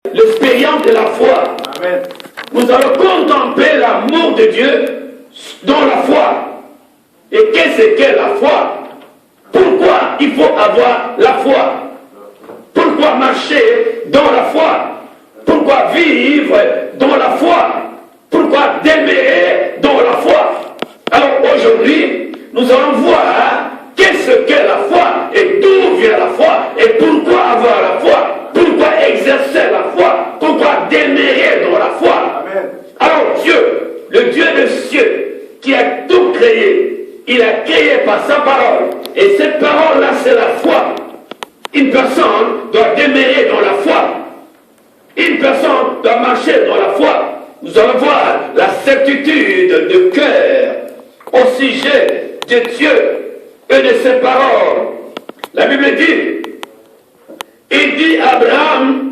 l'expérience de la foi. Amen. Nous allons contempler l'amour de Dieu dans la foi. Et qu'est-ce qu'est la foi? Pourquoi il faut avoir la foi? Pourquoi marcher dans la foi? Pourquoi vivre dans la foi? Pourquoi demeurer dans la foi? Alors aujourd'hui, nous allons voir qu'est-ce qu'est la foi et d'où vient la foi et pourquoi avoir la foi, pourquoi exercer la foi, pourquoi demeurer dans la foi. Amen. Alors Dieu, le Dieu des cieux, qui a tout créé, il a créé par sa parole. Et cette parole-là, c'est la foi. Une personne doit demeurer dans la foi. Une personne doit marcher dans la foi. Nous allons voir la certitude de cœur au sujet de Dieu et de ses paroles. La Bible dit, il dit à Abraham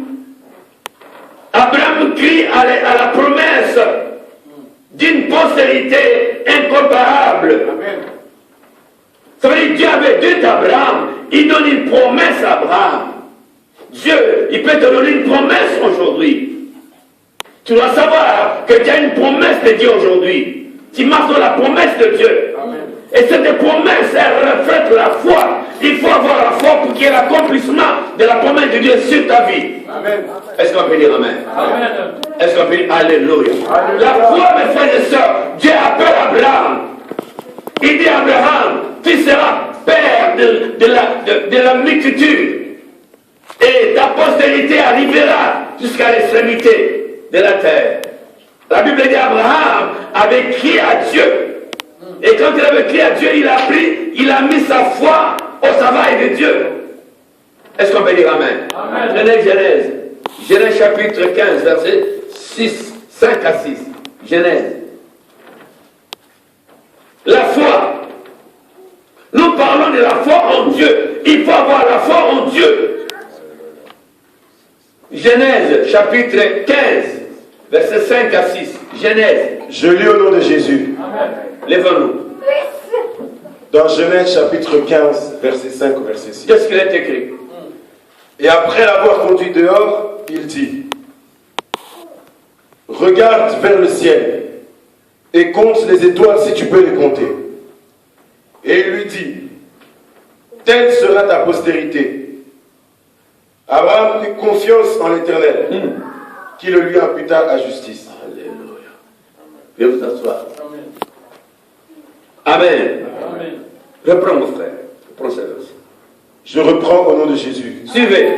crie à la promesse d'une postérité incomparable. Amen. Ça veut dire Dieu avait dit à Abraham, il donne une promesse à Abraham. Dieu, il peut te donner une promesse aujourd'hui. Tu dois savoir que tu as une promesse de Dieu aujourd'hui. Tu marches dans la promesse de Dieu. Amen. Et cette promesse, elle reflète la foi. Il faut avoir la foi pour qu'il y ait l'accomplissement de la promesse de Dieu sur ta vie. Amen. Est-ce qu'on peut dire Amen? Amen. Est-ce qu'on peut dire Alléluia? Alléluia. La foi, mes frères et sœurs, Dieu appelle Abraham. Il dit à Abraham, tu seras père de la multitude. Et ta postérité arrivera jusqu'à l'extrémité de la terre. La Bible dit Abraham avait crié à Dieu. Et quand il avait crié à Dieu, il a mis sa foi au travail de Dieu. Est-ce qu'on peut dire Amen? Amen. Genèse chapitre 15, verset 5 à 6. Genèse. La foi. Nous parlons de la foi en Dieu. Il faut avoir la foi en Dieu. Genèse chapitre 15, verset 5 à 6. Genèse. Je lis au nom de Jésus. Amen. Lève-nous. Dans Genèse chapitre 15, verset 5 au verset 6. Qu'est-ce qu'il est écrit? Et après l'avoir conduit dehors, il dit, regarde vers le ciel et compte les étoiles si tu peux les compter. Et il lui dit, telle sera ta postérité. Abraham eut confiance en l'Éternel, qui le lui imputa à justice. Alléluia. Veuillez vous asseoir. Amen. Amen. Amen. Reprends mon frère. Reprends ce verset. Je reprends au nom de Jésus. Suivez.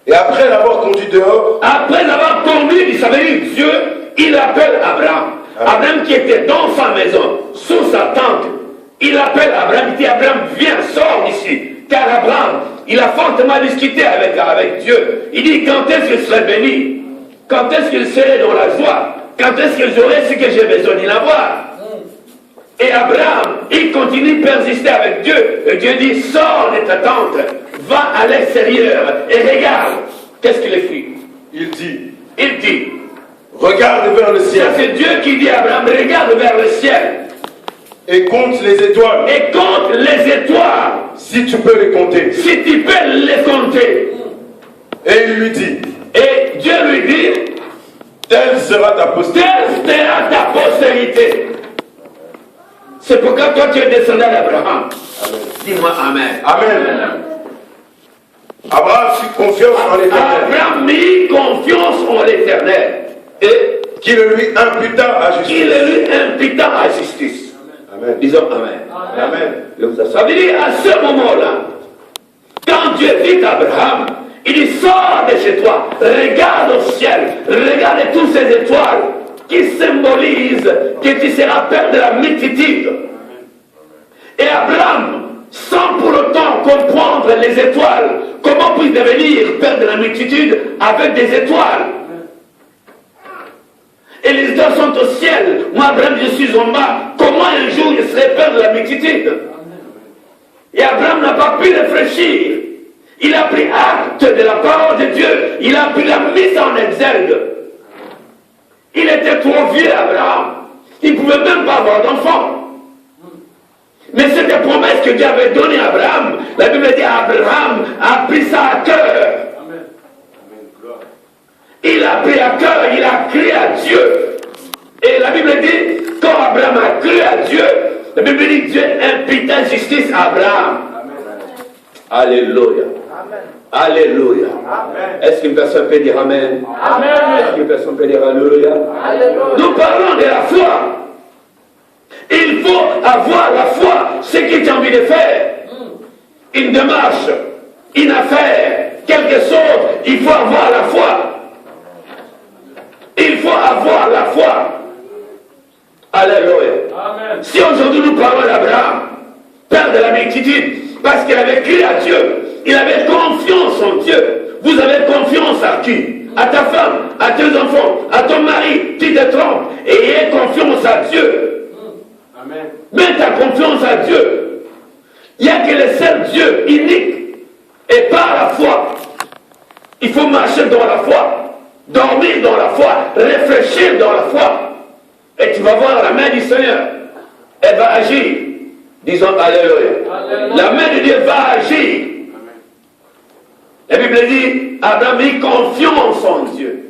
Et après l'avoir conduit dehors, Après avoir conduit, il savait dire Dieu, il appelle Abraham. Abraham qui était dans sa maison, sous sa tente. Il appelle Abraham, il dit Abraham, viens, sors d'ici. Car Abraham, il a fortement discuté avec Dieu. Il dit, quand est-ce que je serai béni? Quand est-ce que je serai dans la joie? Quand est-ce que j'aurai ce que j'ai besoin d'en avoir? Et Abraham, il continue de persister avec Dieu. Et Dieu dit, sors de ta tente, va à l'extérieur et regarde. Qu'est-ce qu'il écrit? il dit, Regarde vers le ciel. Ça, c'est Dieu qui dit à Abraham, regarde vers le ciel. Et compte les étoiles. Et compte les étoiles. Si tu peux les compter. Si tu peux les compter. Et il lui dit. Et Dieu lui dit, Telle sera ta postérité. telle sera ta postérité. C'est pourquoi toi tu es descendant d'Abraham. Dis-moi Amen. Amen. Abraham fit confiance en l'Éternel. Abraham mit confiance en l'Éternel. Et Qui le lui imputa à justice. il le lui imputa à justice. Amen. Disons Amen. Amen. Ça veut dire à ce moment-là, quand Dieu dit à Abraham, il dit sors de chez toi, regarde au ciel, regarde toutes ces étoiles qui symbolisent que tu seras père de la multitude. Et Abraham, sans pour autant comprendre les étoiles, comment puis devenir père de la multitude avec des étoiles? Et les étoiles sont au ciel. Moi, Abraham, je suis en bas. Comment un jour je serai père de la multitude? Et Abraham n'a pas pu réfléchir. Il a pris acte de la parole de Dieu. Il a pris la mise en exergue. Il était trop vieux, Abraham. Il ne pouvait même pas avoir d'enfant. Mais cette promesse que Dieu avait donnée à Abraham, la Bible dit Abraham a pris ça à cœur. à cœur, il a cru à Dieu. Et la Bible dit, quand Abraham a cru à Dieu, la Bible dit Dieu imputa justice à Abraham. Alléluia. Alléluia. Est-ce qu'une personne peut dire Amen? Amen. Est-ce qu'une personne peut dire Alléluia? Nous parlons de la foi. Il faut avoir la foi. Ce que tu as envie de faire, une démarche, une affaire, quelque chose, il faut avoir la foi. Il faut avoir la foi. Alléluia. Amen. Si aujourd'hui nous parlons d'Abraham, père de la multitude, parce qu'il avait cru à Dieu, il avait confiance en Dieu. Vous avez confiance à qui? À ta femme, à tes enfants, à ton mari, tu te trompes, et aie confiance à Dieu. Amen. Mets ta confiance à Dieu. Il n'y a que le seul Dieu unique. Et par la foi, il faut marcher dans la foi, dormir dans la foi, réfléchir dans la foi. Et tu vas voir la main du Seigneur. Elle va agir. Disons Alléluia. Alléluia. La main de Dieu va agir. La Bible dit, Abraham dit confiance en Dieu.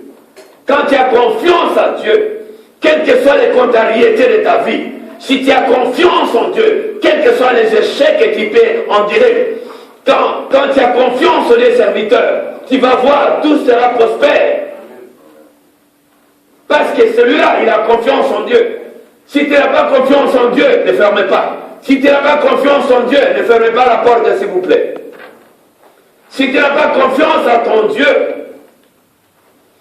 Quand tu as confiance à Dieu, quelles que soient les contrariétés de ta vie, si tu as confiance en Dieu, quels que soient les échecs que tu peux en direct, quand tu as confiance en les serviteurs, tu vas voir, tout sera prospère. Parce que celui-là, il a confiance en Dieu. Si tu n'as pas confiance en Dieu, ne fermez pas. Si tu n'as pas confiance en Dieu, ne fermez pas la porte, s'il vous plaît. Si tu n'as pas confiance en ton Dieu,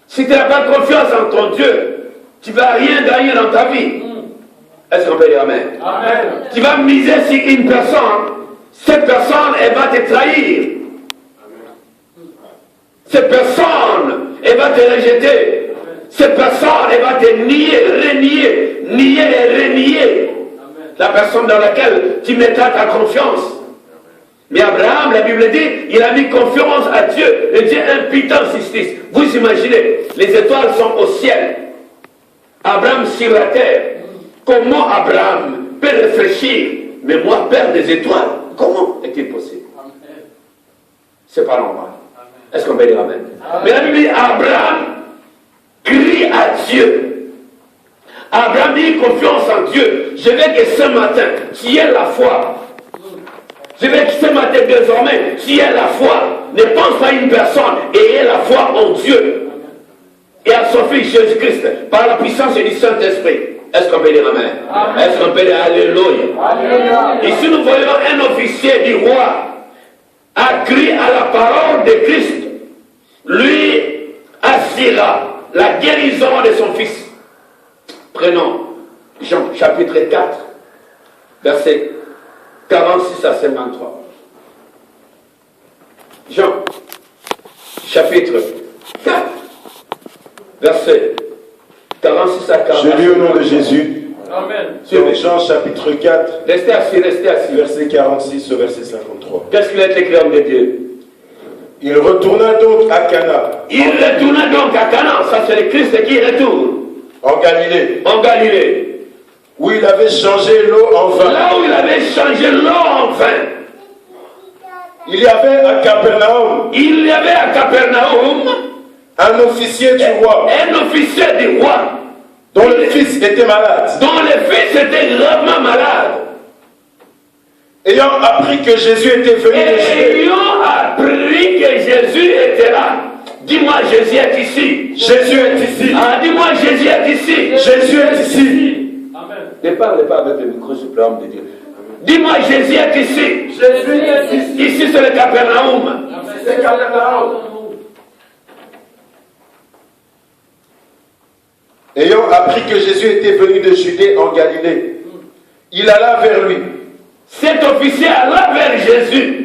si tu n'as pas confiance en ton Dieu, tu ne vas rien gagner dans ta vie. Est-ce qu'on peut dire Amen? Amen. Tu vas miser sur une personne, cette personne, elle va te trahir. Cette personne, elle va te rejeter. Cette personne, elle va te nier, renier, nier et renier. La personne dans laquelle tu mettras ta confiance. Mais Abraham, la Bible dit, il a mis confiance à Dieu, et Dieu imputant justice. Vous imaginez, les étoiles sont au ciel. Abraham sur la terre. Comment Abraham peut réfléchir? Mais moi, père des étoiles, comment est-il possible? C'est pas normal. Est-ce qu'on peut dire Amen? Mais la Bible dit, Abraham crie à Dieu. Abraham dit confiance en Dieu. Je veux que ce matin, tu aies la foi. Je veux que ce matin, désormais, tu aies la foi. Ne pense pas à une personne et aie la foi en Dieu. Et à son Fils Jésus-Christ, par la puissance du Saint-Esprit. Est-ce qu'on peut dire Amen? Amen. Est-ce qu'on peut dire Alléluia? Alléluia. Ici, nous voyons un officier du roi a crié à la parole de Christ. Lui assira la guérison de son fils. Prenons Jean chapitre 4, verset 46 à 53. Jean chapitre 4, verset 46 à 48. Je lis au nom de Jésus. Amen. Dans Jean chapitre 4, Restez assis, restez assis. verset 46 au verset 53. Qu'est-ce qu'il est écrit, homme de Dieu? Il retourna donc à Cana, Il retourna donc à Canaan. Ça, c'est le Christ qui retourne en Galilée, en Galilée. où il avait changé l'eau en vin. Là où il avait changé l'eau en vin. Il y avait à Capernaum Il y avait à Capernaum un officier du roi un officier du roi dont le fils était malade. dont le fils était gravement malade. Ayant appris que Jésus était venu de Judée, Ayant appris que Jésus était là. Dis-moi, Jésus est ici. Jésus est ici. Ah, dis-moi, Jésus est ici. Jésus est ici. Amen. Ne parle pas avec le micro, s'il vous plaît, homme de Dieu. Dis-moi, Jésus est ici. Jésus est ici. Ici, c'est le Capernaum. C'est Capernaum. Ayant appris que Jésus était venu de Judée en Galilée, il alla vers lui Cet officier alla vers Jésus.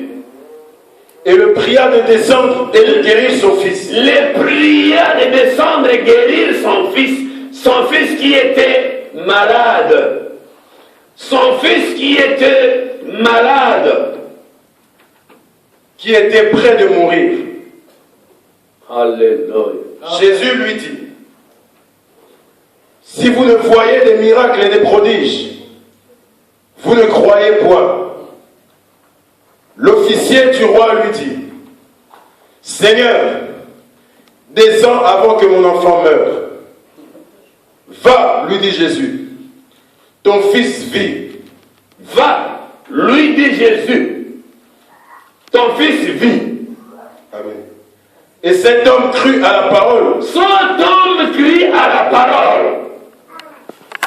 et le pria de descendre et de guérir son fils. Le pria de descendre et guérir son fils qui était malade. Son fils qui était malade. Qui était près de mourir. Alléluia. Jésus lui dit, si vous ne voyez des miracles et des prodiges, vous ne croyez point. L'officier du roi lui dit, Seigneur, descends avant que mon enfant meure. Va, lui dit Jésus, ton fils vit. Va, lui dit Jésus, ton fils vit. Amen. Et cet homme crut à la parole. Cet homme crie à la parole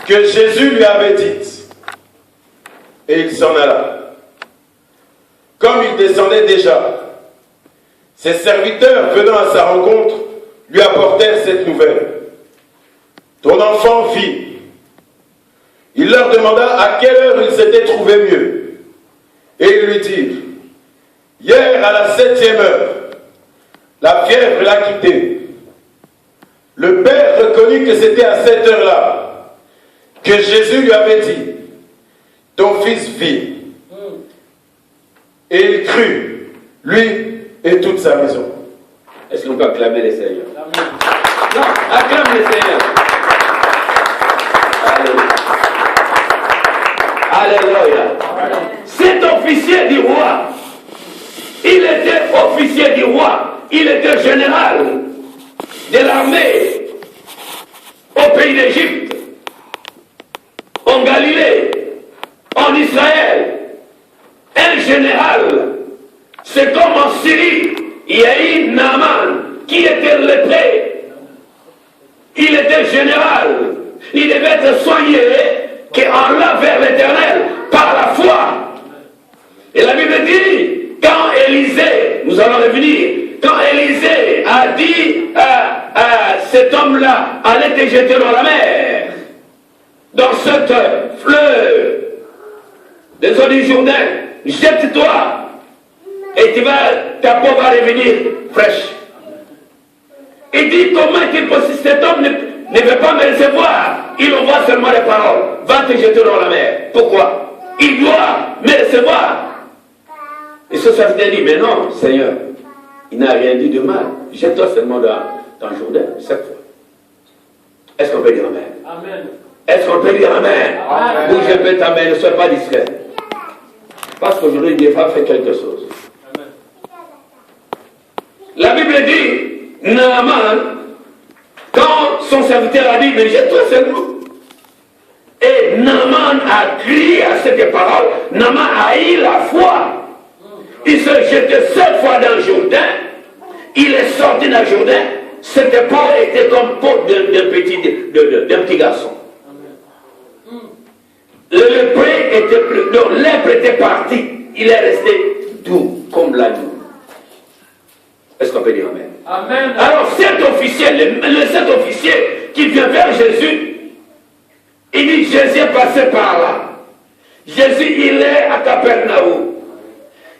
que Jésus lui avait dite. Et il s'en alla. Comme il descendait déjà, ses serviteurs venant à sa rencontre lui apportèrent cette nouvelle. Ton enfant vit. Il leur demanda à quelle heure il s'était trouvé mieux. Et ils lui dirent, hier à la 7e heure, la fièvre l'a quitté. Le père reconnut que c'était à cette heure-là que Jésus lui avait dit, ton fils vit. Et il crut, lui et toute sa maison. Est-ce qu'on peut acclamer les Seigneurs? Non, acclame les Seigneurs. Alléluia. Cet officier du roi, il était officier du roi, il était général de l'armée au pays d'Égypte, en Galilée, en Israël. Un général, c'est comme en Syrie, il y a eu Naaman qui était lépré. Il était général, il devait être soigné, qu'on l'a vers l'Éternel par la foi. Et la Bible dit, quand Élisée, nous allons revenir, quand Élisée a dit à cet homme-là, allez te jeter dans la mer, dans cette fleuve des eaux du Jourdain, jette-toi et ta peau va revenir fraîche. Il dit, comment est-il possible? Cet homme ne veut pas me recevoir. Il envoie seulement les paroles. Va te jeter dans la mer. Pourquoi? Il doit me recevoir. Et ce serviteur dit, mais non, Seigneur, il n'a rien dit de mal. Jette-toi seulement dans le Jourdain, cette fois. Est-ce qu'on peut dire Amen? Amen. Est-ce qu'on peut dire Amen? Amen. Ou je peux t'amener, ne sois pas discret. Parce qu'aujourd'hui, Dieu va faire quelque chose. Amen. La Bible dit, Naaman, quand son serviteur a dit, mais jette-toi seulement. Et Naaman a crié à cette parole, Naaman a eu la foi. Il se jetait 7 fois dans le Jourdain, il est sorti dans le Jourdain, cette peau était comme peau d'un petit garçon. Le lèpre était parti, il est resté doux comme l'agneau. Est-ce qu'on peut dire Amen? Amen. Alors cet officier, cet officier qui vient vers Jésus, il dit Jésus est passé par là. Jésus il est à Capernaum.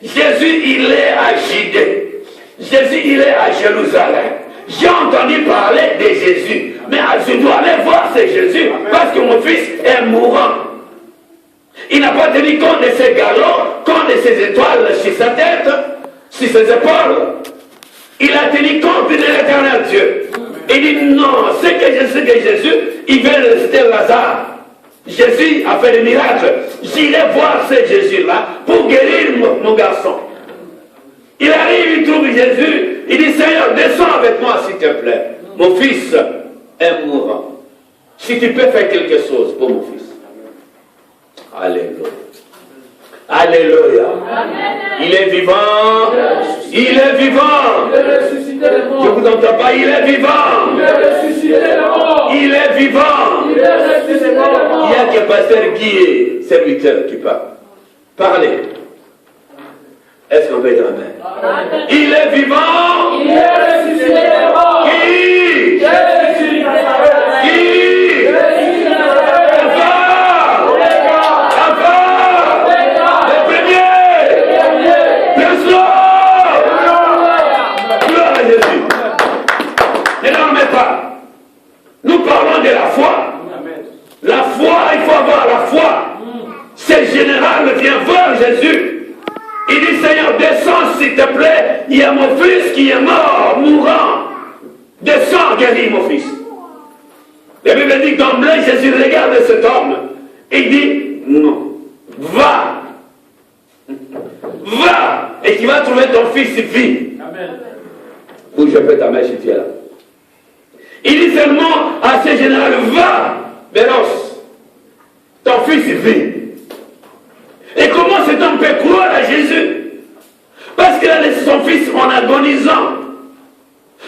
Jésus il est à Judée. Jésus il est à Jérusalem. J'ai entendu parler de Jésus, mais je dois aller voir ce Jésus parce que mon fils est mourant. Il n'a pas tenu compte de ses galons, compte de ses étoiles sur sa tête, sur ses épaules. Il a tenu compte de l'Éternel Dieu. Il dit non, c'est que je sais que Jésus, il veut rester Lazare. Jésus a fait des miracles. J'irai voir ce Jésus-là pour guérir mon garçon. Il arrive, il trouve Jésus. Il dit Seigneur, descends avec moi s'il te plaît. Mon fils est mourant. Si tu peux faire quelque chose pour mon fils. Alléluia. Alléluia. Amen. Il est vivant. Il est vivant. Il est ressuscité les morts. Je ne vous entends pas. Il est vivant. Il est ressuscité les morts. Il est vivant. Il est ressuscité les morts. Il y a que pasteur Guy, serviteur, qui parle. Parlez. Est-ce qu'on peut dire Amen? Amen. Il est vivant. Il est ressuscité les morts. Qui? Jésus. Qui? Nous parlons de la foi. La foi, il faut avoir la foi. Ce général vient voir Jésus. Il dit Seigneur, descends s'il te plaît. Il y a mon fils qui est mort, mourant. Descends, guéris mon fils. La Bible dit d'emblée, Jésus regarde cet homme. Il dit non, va. Va. Et tu vas trouver ton fils vit. Amen. Où je peux ta main si tu es là. Il dit seulement à ce général, va, Béros, ton fils vit. Et comment cet homme peut croire à Jésus? Parce qu'il a laissé son fils en agonisant.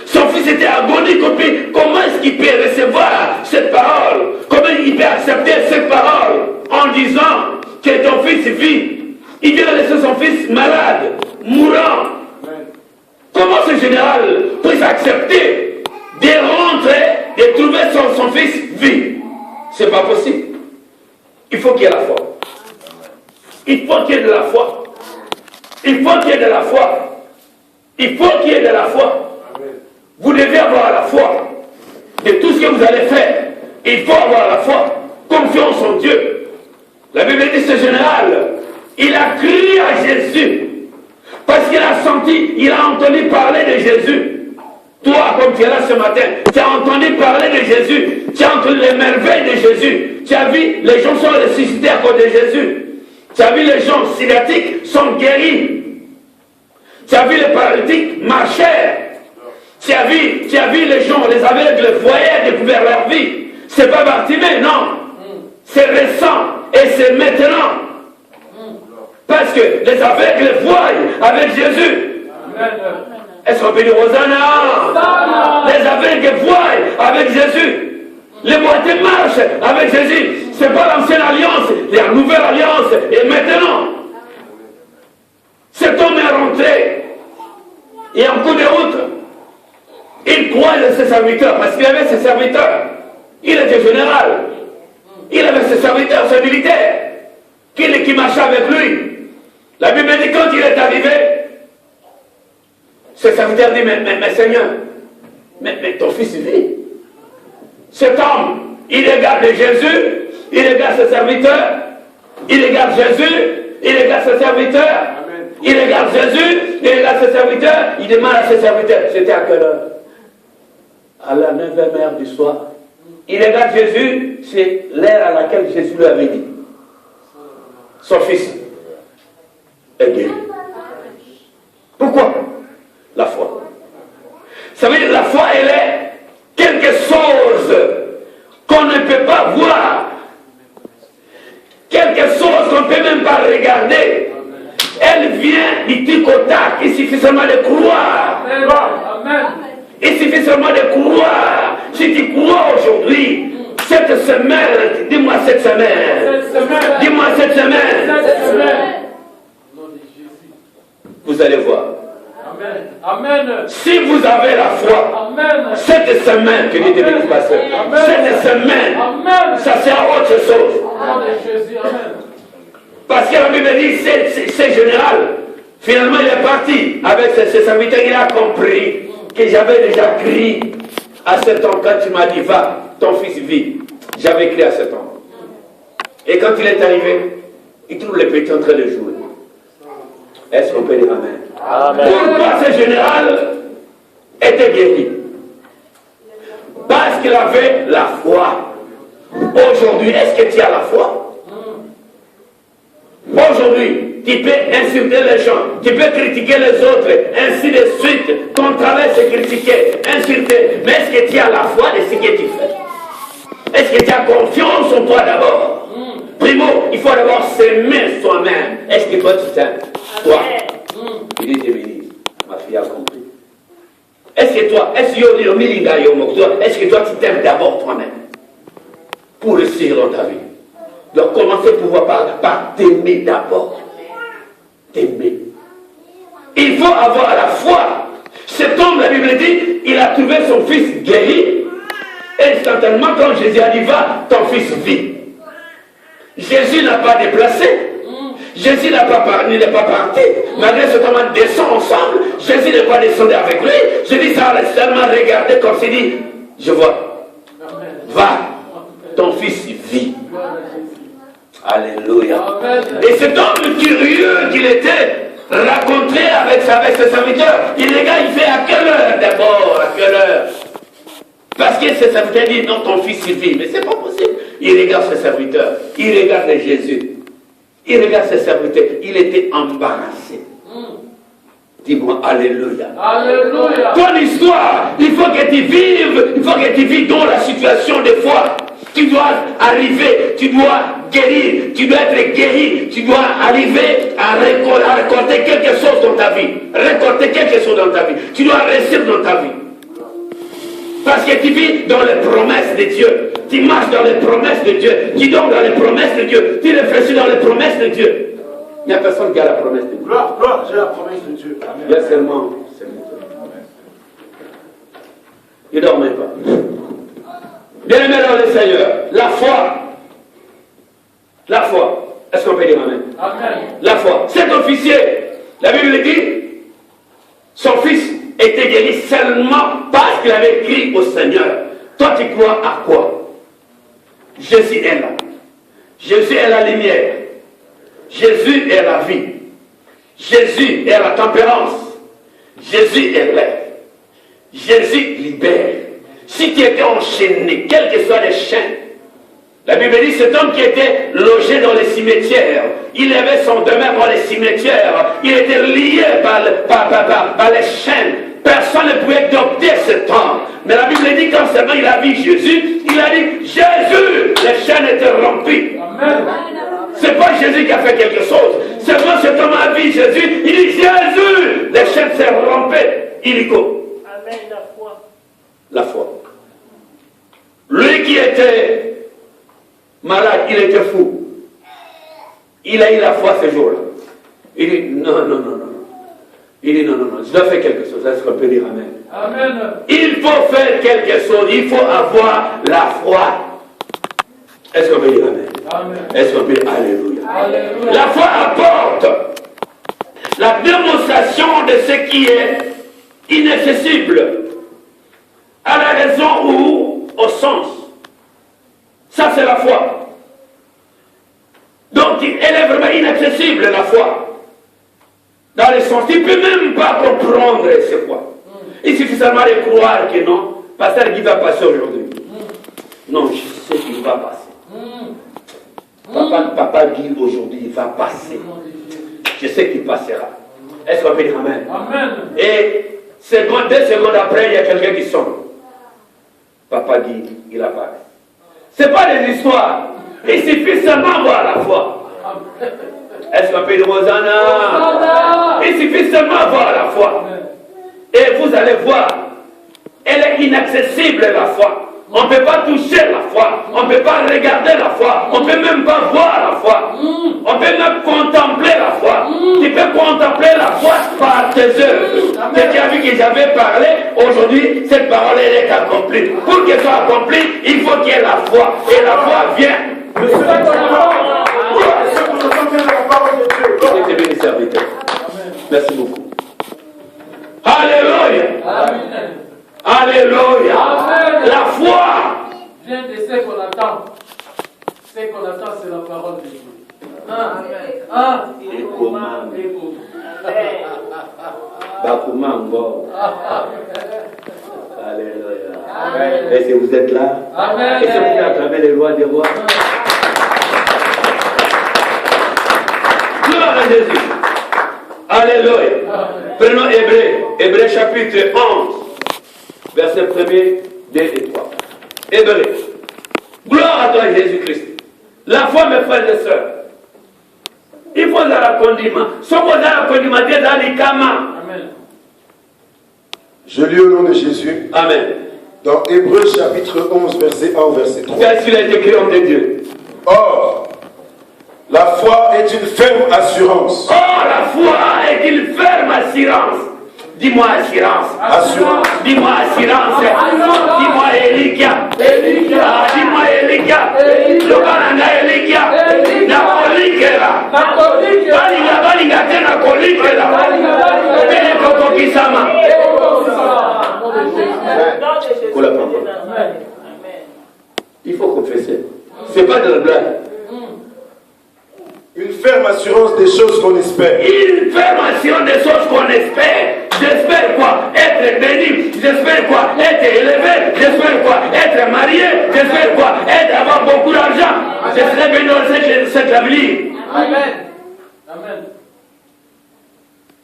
Son fils était agonique. Comment est-ce qu'il peut recevoir cette parole? Comment il peut accepter cette parole en disant que ton fils vit? Il vient de laisser son fils malade, mourant. Comment ce général peut accepter de rentrer, de trouver son fils vit? C'est pas possible. Il faut qu'il y ait la foi. Il faut qu'il y ait de la foi. Il faut qu'il y ait de la foi. Il faut qu'il y ait de la foi. Vous devez avoir la foi. De tout ce que vous allez faire, il faut avoir la foi. Confiance en Dieu. La Bible dit ce général, il a crié à Jésus. Parce qu'il a senti, il a entendu parler de Jésus. Toi, comme tu es là ce matin, tu as entendu parler de Jésus. Tu as entendu les merveilles de Jésus. Tu as vu, les gens sont ressuscités à cause de Jésus. Tu as vu, les gens sciatiques sont guéris. Tu as vu, les paralytiques marcher. Tu as vu les gens, les aveugles voyaient, découvert leur vie. C'est pas Bartimée, non. C'est récent et c'est maintenant. Parce que les aveugles voient avec Jésus. Est-ce qu'on peut dire Hosanna? Les aveugles voient avec Jésus. Les boiteux marchent avec Jésus. Ce n'est pas l'ancienne alliance, la nouvelle alliance. Et maintenant, cet homme est rentré. Et en cours de route, il croise ses serviteurs, parce qu'il avait ses serviteurs. Il était général. Il avait ses serviteurs, ses militaires, qui marchaient avec lui. La Bible dit quand il est arrivé, ses serviteurs disent, mais Seigneur, mais ton fils vit. Cet homme, il regarde Jésus, il regarde ses serviteurs, il regarde Jésus, il regarde ses serviteurs, il regarde Jésus, il regarde ses serviteurs, il demande à ses serviteurs, c'était à quelle heure? À la 9e heure du soir. Il regarde Jésus, c'est l'heure à laquelle Jésus lui avait dit. Son fils est guéri. Pourquoi? La foi. Ça veut dire la foi, elle est quelque chose qu'on ne peut pas voir. Quelque chose qu'on ne peut même pas regarder. Elle vient du tic au tac. Il suffit seulement de croire. Amen. Il suffit seulement de croire. Si tu crois aujourd'hui, cette semaine, dis-moi cette semaine. Dis-moi cette semaine. Vous allez voir. Amen. Si vous avez la foi, Amen. cette semaine, que Dieu te bénisse, pasteur, cette semaine, ça sera autre chose. Parce que la Bible dit, c'est général. Finalement, il est parti avec ses serviteurs. Il a compris que j'avais déjà crié à cet homme quand tu m'as dit, va, ton fils vit. J'avais crié à cet homme. Et quand il est arrivé, il trouve les petits en train de jouer. Est-ce qu'on peut dire Amen? Amen. Pourquoi ce général était guéri? Parce qu'il avait la foi. Aujourd'hui, est-ce que tu as la foi? Aujourd'hui, tu peux insulter les gens, tu peux critiquer les autres, ainsi de suite. Ton travail, c'est critiquer, insulter. Mais est-ce que tu as la foi de ce que tu fais? Est-ce que tu as confiance en toi d'abord? Primo, il faut d'abord s'aimer soi-même. Est-ce que toi tu t'aimes? Toi. Il dit, ma fille a compris. Est-ce que toi, est-ce que toi tu t'aimes d'abord toi-même? Pour réussir dans ta vie. Donc commencez par t'aimer d'abord. T'aimer. Il faut avoir la foi. Cet homme, la Bible dit, il a trouvé son fils guéri. Instantanément, quand Jésus a dit, va, ton fils vit. Jésus n'a pas déplacé. Jésus n'est pas parti. Malgré ce temps, on descend ensemble. Jésus n'est pas descendu avec lui. Jésus ça a seulement regardé comme s'il dit, je vois. Va, ton fils vit. Alléluia. Et cet homme curieux qu'il était, rencontré avec ses serviteurs, il regarde, il fait à quelle heure d'abord? À quelle heure? Parce que ses serviteurs disent, non, ton fils vit. Mais c'est pas possible. Il regarde ses serviteurs. Il regarde Jésus. Il regarde ses serviteurs. Il était embarrassé. Dis-moi, alléluia. Alléluia. Ton histoire, il faut que tu vives. Il faut Toi que tu vis dans la situation de foi, tu dois arriver, tu dois guérir, tu dois être guéri, tu dois arriver à récolter quelque chose dans ta vie. Récolter quelque chose dans ta vie. Tu dois réussir dans ta vie. Parce que tu vis dans les promesses de Dieu. Tu marches dans les promesses de Dieu. Tu dors dans les promesses de Dieu. Tu réfléchis dans les promesses de Dieu. Il n'y a personne qui a la promesse de Dieu. Gloire, j'ai la promesse de Dieu. Il y a seulement. Il ne dormait pas. Bien-aimé dans le Seigneur, la foi. La foi. Est-ce qu'on peut dire amen? Amen. La foi. Cet officier, la Bible dit, son fils était guéri seulement parce qu'il avait crié au Seigneur. Toi, tu crois à quoi? Jésus est là. Jésus est la lumière. Jésus est la vie. Jésus est la tempérance. Jésus est l'air. Jésus libère. Si tu étais enchaîné, quels que soient les chaînes, la Bible dit cet homme qui était logé dans les cimetières, il avait son demeure dans les cimetières, il était lié par les chaînes. Personne ne pouvait adopter cet homme. Mais la Bible dit quand seulement il a vu Jésus, il a dit Jésus, les chaînes étaient rompues. Amen. C'est pas Jésus qui a fait quelque chose. Seulement cet homme a vu Jésus, il dit Jésus, les chaînes s'est rompues. Illico. Amen, la foi. La foi. Lui qui était malade, il était fou. Il a eu la foi ce jour-là. Il dit non. Il dit non, je dois faire quelque chose. Est-ce qu'on peut dire amen? Amen. Il faut faire quelque chose. Il faut avoir la foi. Est-ce qu'on peut dire amen? Amen. Est-ce qu'on peut dire alléluia? Alléluia. La foi apporte la démonstration de ce qui est inaccessible à la raison ou au sens. Ça, c'est la foi. Donc, elle est vraiment inaccessible, la foi. Dans le sens, tu ne peux même pas comprendre c'est quoi. Il suffit seulement de croire que non, pasteur qui va passer aujourd'hui. Non, je sais qu'il va passer. Papa dit aujourd'hui, il va passer. Je sais qu'il passera. Est-ce qu'on peut dire amen? Amen. Et 2 secondes après, il y a quelqu'un qui sonne. Papa dit, il apparaît. Ce n'est pas des histoires. Il suffit seulement voir la foi. Est-ce qu'on peut dire Hosanna? Il suffit seulement voir la foi. Et vous allez voir, elle est inaccessible la foi. On ne peut pas toucher la foi. On ne peut pas regarder la foi. On ne peut même pas voir la foi. On peut même contempler la foi. Tu peux contempler la foi par tes œuvres. Et tu as vu que j'avais parlé, aujourd'hui, cette parole elle est accomplie. Pour qu'elle soit accomplie, il faut qu'il y ait la foi. Et la foi vient. Merci beaucoup. Alléluia. Amen. Alléluia. Amen. La foi Vient de ce qu'on attend. Ce qu'on attend, c'est la parole de Dieu. Alléluia. Est-ce que vous êtes là? Amen. Est-ce que vous pouvez acclamer les rois des rois? Gloire à Jésus. Alléluia. Prenons Hébreux chapitre 11, verset 1er, 2 et 3. Hébreux. Gloire à toi Jésus-Christ. La foi, mes frères et sœurs. Il faut la condiment. Si vous avez la condiment, vous allez Amen. Je lis au nom de Jésus. Amen. Dans Hébreux chapitre 11, verset 1, verset 3. Qu'est-ce qu'il a été écrit homme de Dieu? Or, la foi est une ferme assurance. Or, la foi est une ferme assurance. Dis-moi assurance. Assurance. Dis-moi assurance. Dis-moi Elikia. Dis-moi Elikia. Lobananga Elikia. Nakolikela. Balinga tena kolikela. Pele kokokisama. Il faut confesser. C'est pas de la blague. Une ferme assurance des choses qu'on espère. Une ferme assurance des choses qu'on espère. J'espère quoi? Être béni. J'espère quoi? Être élevé. J'espère quoi? Être marié. J'espère quoi? Être avoir beaucoup d'argent. Je serai béni dans cette avenir. Amen. Amen.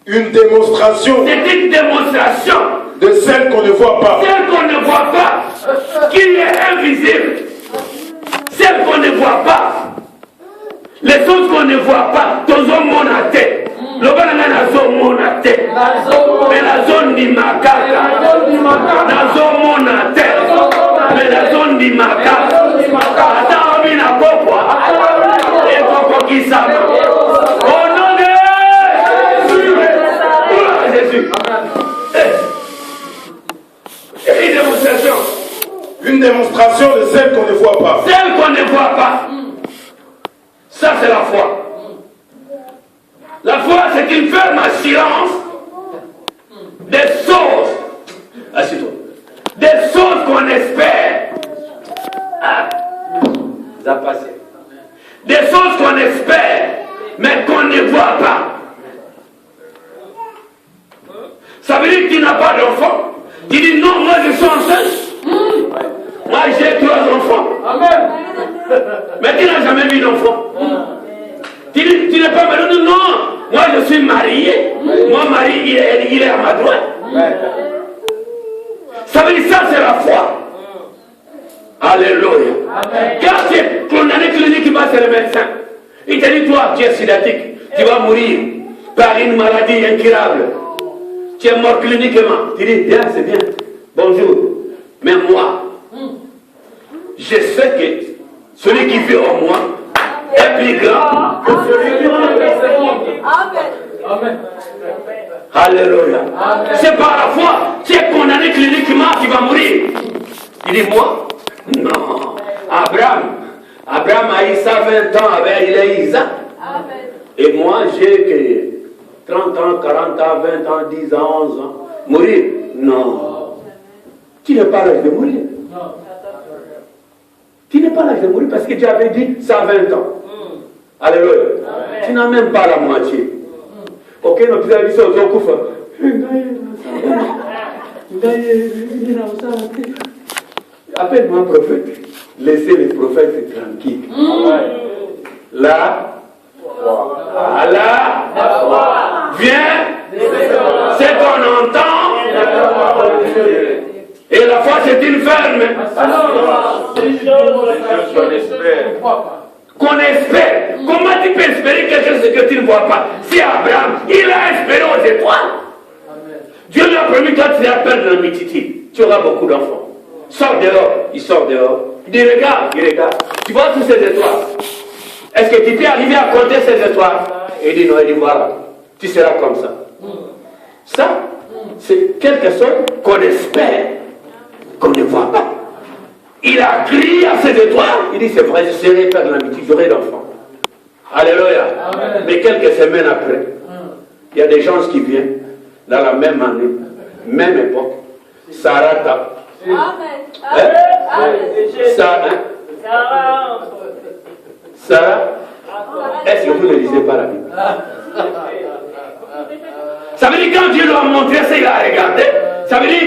Une démonstration C'est une démonstration de celle qu'on ne voit pas. Celle qu'on ne voit pas, qui est invisible. Celle qu'on ne voit pas. Les choses qu'on ne voit pas, tous les monde à tête. Le bon la zone à tête. Mais la zone du macaque. La zone à tête. Mais la zone du macaque. Attends, on vient à quoi? Et pourquoi qui savent? Au nom de Jésus. Gloire à Jésus. Une démonstration. Une démonstration de celle qu'on ne voit pas. Celle qu'on ne voit pas. Ça, c'est la foi. La foi, c'est une ferme assurance des choses. Assieds-toi. Des choses qu'on espère. Ah, ça a passé. Des choses qu'on espère, mais qu'on ne voit pas. Ça veut dire que tu n'as pas d'enfant. Tu dis non, moi je suis enceinte. Moi j'ai 3 enfants. Amen. Mais tu n'as jamais vu d'enfant. Tu n'es pas marié. Non, moi je suis marié. Mon mari il est à ma droite. Ça veut dire ça c'est la foi. Alléluia. Quand tu es condamné clinique, il va c'est le médecin. Il te dit toi tu es sidatique. Tu vas mourir par une maladie incurable. Tu es mort cliniquement. Tu dis bien c'est bien. Bonjour. Mais moi, je sais que celui qui vit en moi est plus grand que celui qui vit en moi. Amen. Alléluia. C'est par la foi. Tu es condamné cliniquement, tu vas mourir. Il dit moi? Non. Abraham a eu 120 ans avec il est Isaac. Et moi j'ai que 30 ans, 40 ans, 20 ans, 10 ans, 11 ans. Mourir? Non. Tu n'es pas l'âge de mourir. Tu n'es pas l'âge de mourir parce que tu avais dit 120 ans. Alléluia. Tu n'as même pas la moitié. Ok, nous avons dit ça au Koufa. Appelle-moi prophète. Laissez les prophètes tranquilles. Là, viens, c'est qu'on entend. Et la foi c'est une ferme. Qu'on espère. Comment tu peux espérer quelque chose que tu ne vois pas? Si Abraham, il a espéré aux étoiles. Dieu lui a promis quand tu vas perdre la mititi, tu auras beaucoup d'enfants. Sors dehors, il sort dehors. Il dit regarde, tu vois toutes ces étoiles. Est-ce que tu peux arriver à compter ces étoiles? Il dit non, il dit voilà, tu seras comme ça. Ça, c'est quelque chose qu'on espère, qu'on ne voit pas. Il a crié à ses étoiles, il dit c'est vrai, je serai père de l'amitié, j'aurai d'enfants. Alléluia. Amen. Mais quelques semaines après, il y a des gens qui viennent dans la même année, même époque. Sarah tape. Amen. Sarah, est-ce que vous ne lisez pas la Bible? Ça veut dire quand Dieu lui a montré ça, il a regardé. Ça veut dire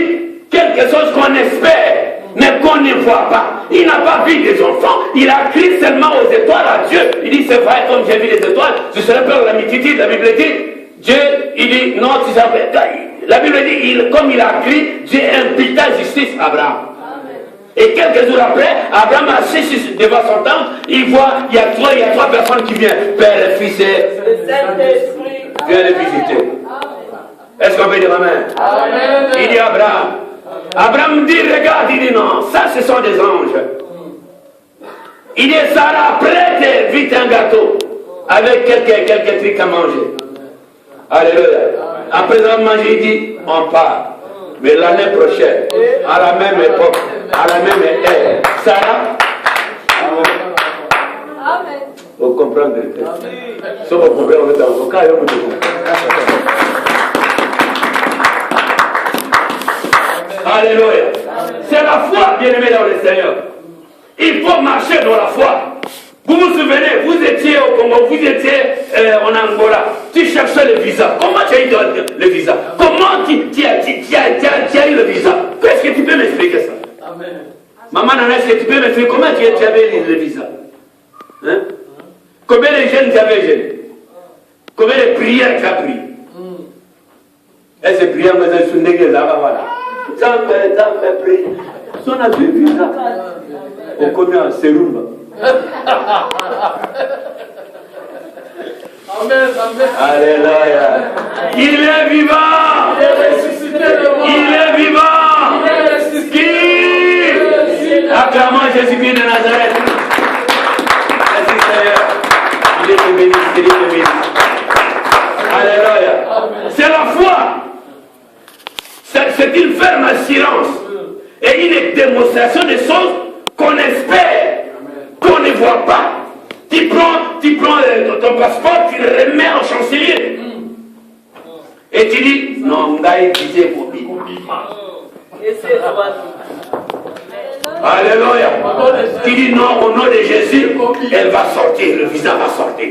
quelque chose qu'on espère, mais qu'on ne voit pas. Il n'a pas vu des enfants, il a crié seulement aux étoiles à Dieu. Il dit c'est vrai, comme j'ai vu les étoiles, je serai peur de la mititi. La Bible dit, Dieu, il dit non, tu savais. La Bible dit, comme il a crié, Dieu imputa justice à Abraham. Et quelques jours après, Abraham a assis devant son temple, il voit, il y a trois personnes qui viennent, Père, le Fils et le Saint-Esprit, viens les visiter. Est-ce qu'on peut dire amen? Amen. Il dit Abraham. Abraham dit, regarde, il dit non, ça ce sont des anges. Il dit, Sarah, prête vite un gâteau avec quelques trucs à manger. Alléluia. Après avoir mangé, il dit, on part. Mais l'année prochaine, à la même époque, à la même ère, Sarah, Amen. vous comprenez? Si vous comprenez, on est dans le cas, vous Alléluia. C'est la foi, bien-aimé dans le Seigneur. Il faut marcher dans la foi. Vous vous souvenez, vous étiez au Congo, vous étiez en Angola. Tu cherchais le visa. Comment tu as eu le visa? Comment tu as eu le visa? Est-ce que tu peux m'expliquer ça? Amen. Maman Nana, est-ce que tu peux m'expliquer comment tu avais le visa? Hein? Combien de jeunes tu avais jeûné? Combien de prières tu as priées? Est-ce que prières, mais elles sont négligées là, voilà. Ça me prie. On a vu ça. On connaît un Serumba. Amen, amen. Alléluia. Il est vivant. Il est ressuscité de mort. Il est vivant. Il est ressuscité. Qui acclamant Jésus-Christ de Nazareth. Merci Seigneur. Il est béni, il est béni. Alléluia. C'est la foi. C'est une ferme assurance et une démonstration des choses qu'on espère, qu'on ne voit pas. Tu prends ton passeport, tu le remets en chancelier. Et tu dis, non, on a étudié pour lui. Alléluia. Tu dis non, au nom de Jésus, elle va sortir, le visa va sortir.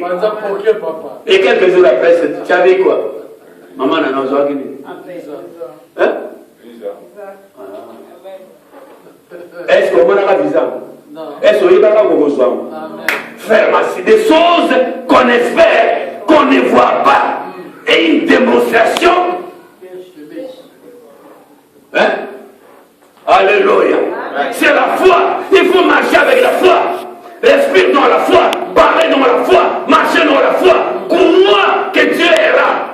Et quelques jours après, tu avais quoi? Maman n'a pas besoin de hein? Est-ce qu'on a un visa? Est-ce qu'on a un visa? Frère, c'est des choses qu'on espère, qu'on ne voit pas. Et une démonstration. Hein? Alléluia. C'est la foi. Il faut marcher avec la foi. Respire dans la foi. Parler dans la foi. Marcher dans la foi. Crois que Dieu est là.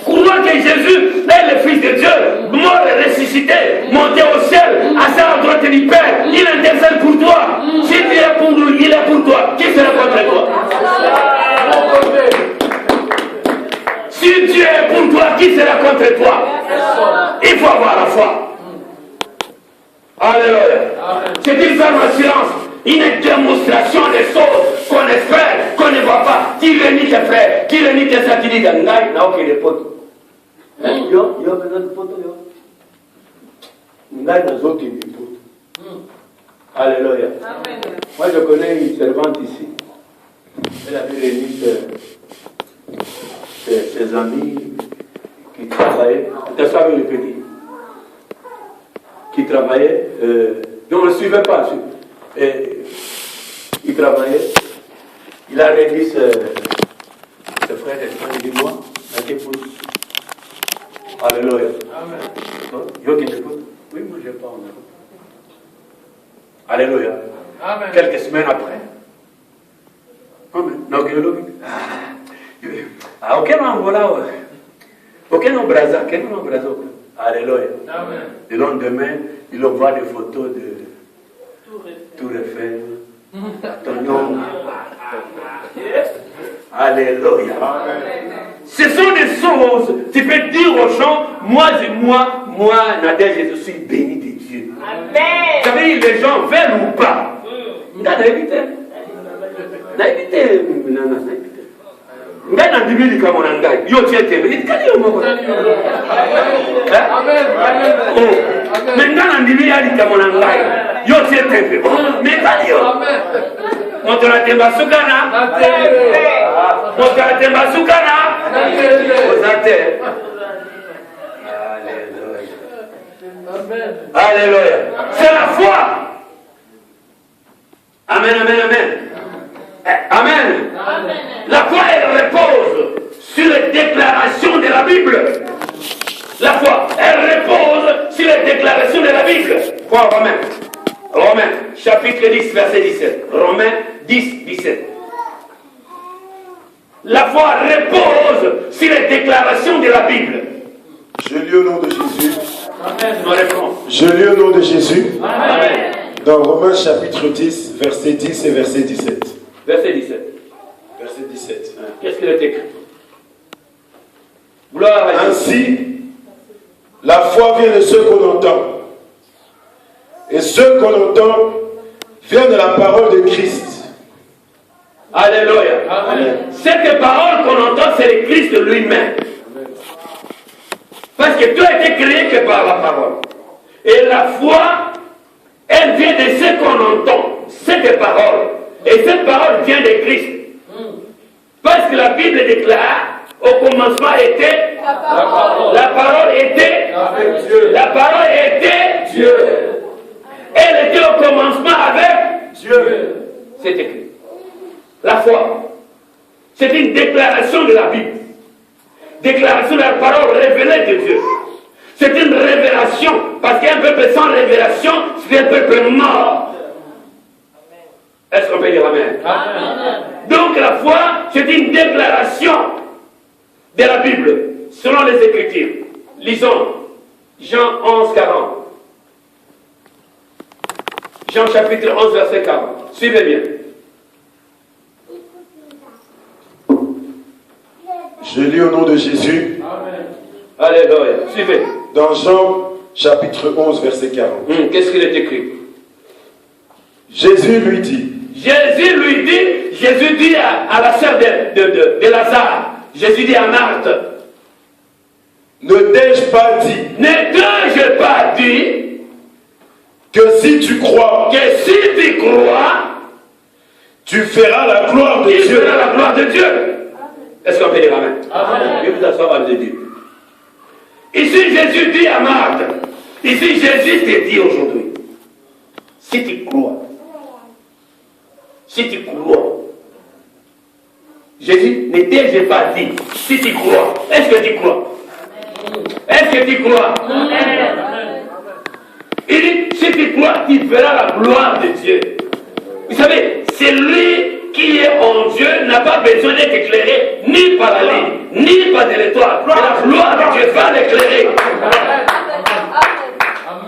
Crois que Jésus est le Fils de Dieu, mort et ressuscité, monté au ciel, assis à la droite du Père. Il intercède pour toi. Si tu es pour lui, il est pour toi. Qui sera contre toi? Si Dieu est pour toi, qui sera contre toi? Il faut avoir la foi. Alléluia. C'est une ferme assurance, une démonstration des choses qu'on espère, qu'on ne voit pas. Qui réunit tes frères, qui réunit tes sœurs, qui dit qu'il n'y a aucun des potes. Il y a besoin de potes. Il n'y a aucun des potes. Alléluia. Moi, je connais une servante ici. Elle avait réuni ses amis qui travaillaient. C'était ça avec le petit. Qui travaillait, donc on ne le suivait pas. Il travaillait, il a réuni ses frères et sœurs, il dit moi, à tes pouces. Alléluia. Amen. Yo qui t'écoute? Oui, moi je pas en Europe. Alléluia. Amen. Quelques semaines après. Amen. Donc, auquel endroit, auquel endroit, Alléluia. Amen. Le lendemain, il envoie des photos de Tour Eiffel, Tognon. Alléluia. Ce sont des choses, tu peux dire aux gens, moi, Nadège, je suis béni de Dieu. Amen. Vous savez, les gens veulent ou pas. Naïvité. Ngai na ndimili kama na ngai yo tiete mais kali yo moko amen mais ngai na ndimili ali kama na ngai yo tiete mais kali yo moto na temba sukana moto na temba sukana ozate alléluia c'est la foi. Amen, amen, amen. Amen. Amen. La foi, elle repose sur les déclarations de la Bible. La foi, elle repose sur les déclarations de la Bible. Quoi, Romains, chapitre 10, verset 17. Romains 10, 17. La foi repose sur les déclarations de la Bible. Je lis au nom de Jésus. Amen. Je lis au nom de Jésus. Amen. Dans Romains chapitre 10, verset 10 et verset 17. Verset 17. Verset 17. Qu'est-ce qu'il est écrit? Gloire à Dieu. Ainsi, la foi vient de ce qu'on entend. Et ce qu'on entend vient de la parole de Christ. Alléluia. Amen. Cette parole qu'on entend, c'est le Christ lui-même. Parce que tout a été créé que par la parole. Et la foi, elle vient de ce qu'on entend, cette parole. Et cette parole vient de Christ. Parce que la Bible déclare, au commencement était la parole était Dieu. La parole était Dieu. Elle était au commencement avec Dieu. C'est écrit. La foi, c'est une déclaration de la Bible. Déclaration de la parole révélée de Dieu. C'est une révélation. Parce qu'un peuple sans révélation, c'est un peuple mort. Est-ce qu'on peut dire amen? Amen. Donc la foi, c'est une déclaration de la Bible, selon les Écritures. Lisons Jean 11, 40. Jean chapitre 11, verset 40. Suivez bien. Je lis au nom de Jésus. Amen. Alléluia. Suivez. Dans Jean chapitre 11, verset 40. Qu'est-ce qu'il est écrit? Jésus lui dit. Jésus dit à la sœur de Lazare, Jésus dit à Marthe, Ne t'ai-je pas dit ne t'ai-je pas dit que si tu crois, que si tu crois, tu feras la gloire de tu Dieu? feras la gloire de Dieu. Est-ce qu'on peut dire amen? Amen. Je vous asseoir à Dieu. Ici Jésus dit à Marthe, ici Jésus te dit aujourd'hui, si tu crois, Jésus ne t'ai-je pas dit, si tu crois, est-ce que tu crois? Est-ce que tu crois? Il dit, si tu crois, tu verras la gloire de Dieu. Vous savez, celui qui est en Dieu n'a pas besoin d'être éclairé ni par la lune, ni par de l'étoile. La gloire de Dieu va l'éclairer.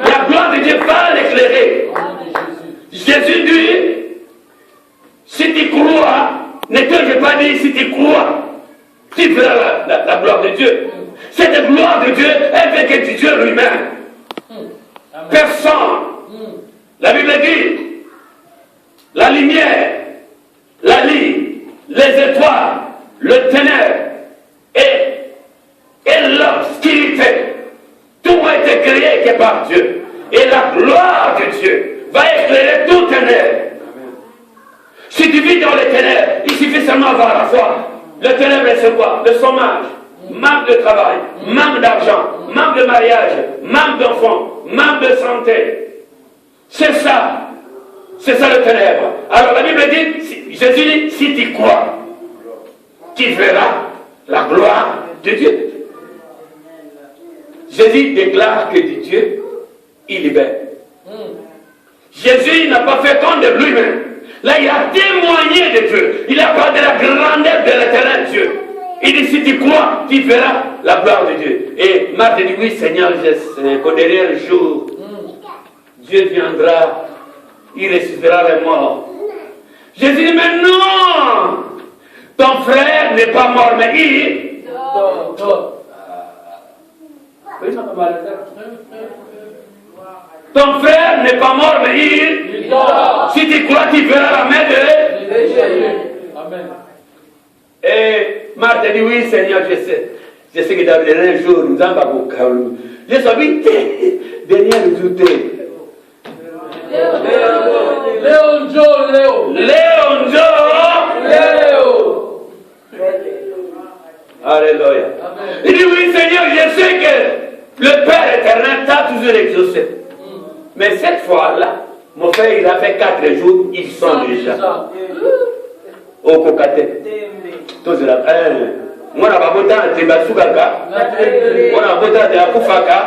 La gloire de Dieu va l'éclairer. Jésus dit, si tu crois, ne t'ai-je pas dit, si tu crois, tu verras la gloire de Dieu. Cette gloire de Dieu, elle vient que Dieu lui-même. Personne. La Bible dit, la lumière, la ligne, les étoiles, le ténèbre et l'obscurité, tout a été créé que par Dieu. Et la gloire de Dieu va éclairer tout ténèbre. Si tu vis dans les ténèbres, il suffit seulement d'avoir la foi. Le ténèbre, c'est quoi? Le chômage, manque de travail, manque d'argent, manque de mariage, manque d'enfants, manque de santé. C'est ça. C'est ça le ténèbre. Alors la Bible dit, Jésus dit, si tu crois, tu verras la gloire de Dieu. Jésus déclare que de Dieu, il libère. Jésus n'a pas fait compte de lui-même. Là, il a témoigné de Dieu. Il a parlé de la grandeur de l'éternel Dieu. Il dit, si tu crois, tu verras la gloire de Dieu. Et Marthe dit, oui Seigneur, je sais qu'au dernier jour, Dieu viendra, il ressuscitera les morts. Jésus dit, mais non, ton frère n'est pas mort, mais il... Ton frère n'est pas mort, mais il dort. Si tu crois, tu verras la main de Jésus. Amen. Et Marthe dit, oui Seigneur, je sais. Je sais que dans les derniers jours, nous avons beaucoup. Je savais, dernier douté. Léon Joe. Alléluia. Il dit, oui Seigneur, je sais que le Père éternel t'a toujours exaucé. Mais cette fois-là, mon frère, il a fait 4 jours, ils sont déjà au Kokate. Moi, je n'ai pas de Basukaka. Moi, je n'ai pas de Kufaka.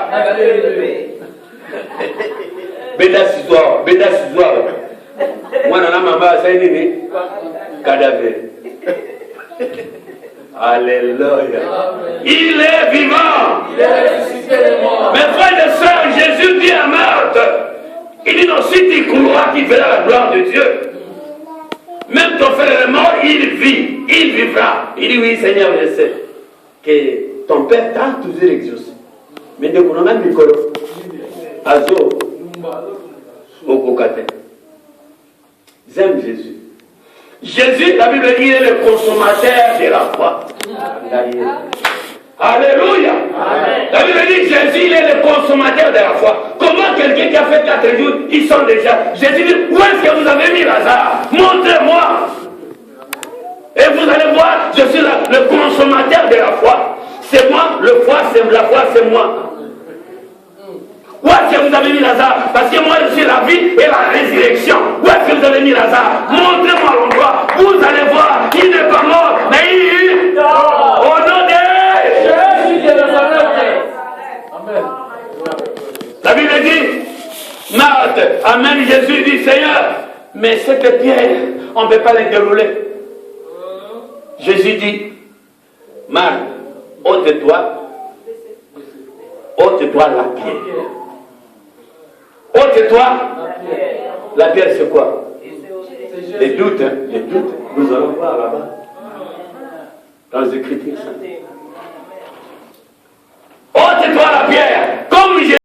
Beda Sizoa. Moi, je n'ai pas de cadavre. Alléluia. Il est vivant. Il est ressuscité des morts. Mes frères et sœurs, Jésus dit à Marthe, il dit non, si tu crois, tu verras la gloire de Dieu. Même ton frère est mort, il vit, il vivra. Il dit oui Seigneur, je sais que ton Père t'a toujours exaucé. Mais dès qu'on a un micro, Azo, au Kokate. J'aime Jésus. Jésus, la Bible dit, il est le consommateur de la foi. Alléluia. Amen. La Bible dit, Jésus, il est le consommateur de la foi. Comment quelqu'un qui a fait 4 jours, ils sont déjà... Jésus dit, où est-ce que vous avez mis Lazare? Montrez-moi. Et vous allez voir, je suis le consommateur de la foi. C'est moi, la foi, c'est moi. Où est-ce que vous avez mis Lazare? Parce que moi, je suis la vie et la résurrection. Où est-ce que vous avez mis Lazare? Montrez-moi l'endroit. Vous allez voir, il n'est pas mort, mais il... Au nom de Jésus de Nazareth. Amen. Jésus dit, Seigneur, mais cette pierre, on ne peut pas la dérouler. Jésus dit, Marc, ôte-toi la pierre. Ôte-toi la pierre, c'est quoi? Les doutes, hein? Les doutes. Nous allons voir là-bas. Dans les Écritures.